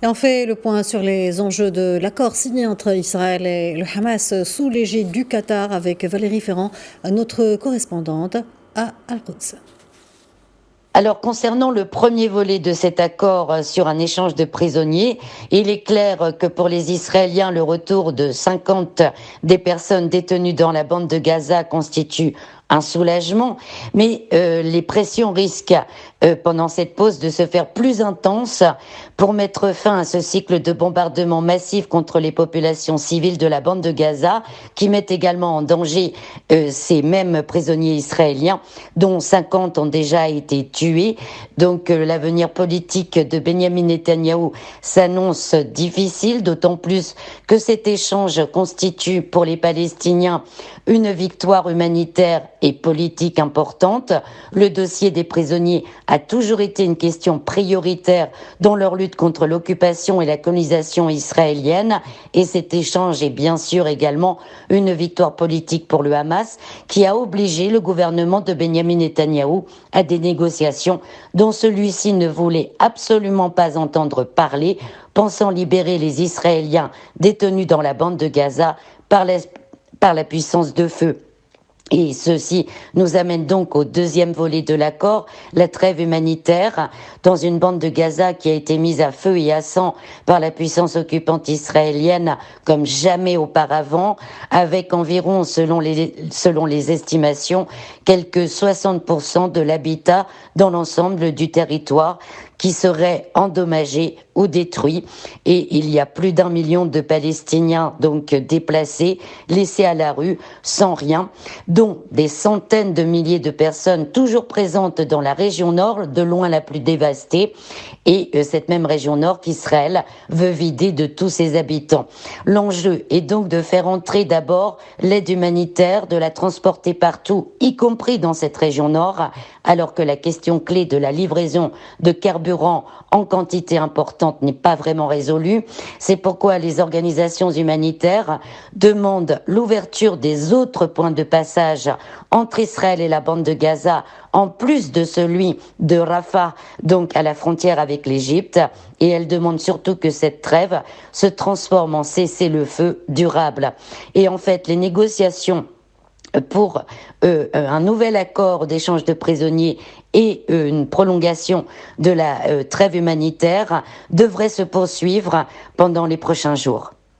Et on fait le point sur les enjeux de l'accord signé entre Israël et le Hamas sous l'égide du Qatar avec Valérie Ferrand, notre correspondante à Al-Quds. Alors, concernant le premier volet de cet accord sur un échange de prisonniers, il est clair que pour les Israéliens, le retour de 50 des personnes détenues dans la bande de Gaza constitue un soulagement, mais les pressions risquent pendant cette pause de se faire plus intenses pour mettre fin à ce cycle de bombardements massifs contre les populations civiles de la bande de Gaza, qui mettent également en danger ces mêmes prisonniers israéliens, dont 50 ont déjà été tués. Donc l'avenir politique de Benyamin Netanyahou s'annonce difficile, d'autant plus que cet échange constitue pour les Palestiniens une victoire humanitaire et politique importante. Le dossier des prisonniers a toujours été une question prioritaire dans leur lutte contre l'occupation et la colonisation israélienne, et cet échange est bien sûr également une victoire politique pour le Hamas, qui a obligé le gouvernement de Benyamin Netanyahou à des négociations dont celui-ci ne voulait absolument pas entendre parler, pensant libérer les Israéliens détenus dans la bande de Gaza par la puissance de feu. Et ceci nous amène donc au deuxième volet de l'accord, la trêve humanitaire, dans une bande de Gaza qui a été mise à feu et à sang par la puissance occupante israélienne comme jamais auparavant, avec environ, selon les estimations, quelques 60% de l'habitat dans l'ensemble du territoire qui serait endommagé ou détruit. Et il y a plus d'1 million de Palestiniens donc déplacés, laissés à la rue, sans rien, dont des centaines de milliers de personnes toujours présentes dans la région nord, de loin la plus dévastée, et cette même région nord qu'Israël veut vider de tous ses habitants. L'enjeu est donc de faire entrer d'abord l'aide humanitaire, de la transporter partout, y compris dans cette région nord, alors que la question clé de la livraison de carburant en quantité importante n'est pas vraiment résolue. C'est pourquoi les organisations humanitaires demandent l'ouverture des autres points de passage entre Israël et la bande de Gaza, en plus de celui de Rafah, donc à la frontière avec l'Égypte, et elles demandent surtout que cette trêve se transforme en cessez-le-feu durable. Et en fait, les négociations pour un nouvel accord d'échange de prisonniers et une prolongation de la trêve humanitaire devraient se poursuivre pendant les prochains jours.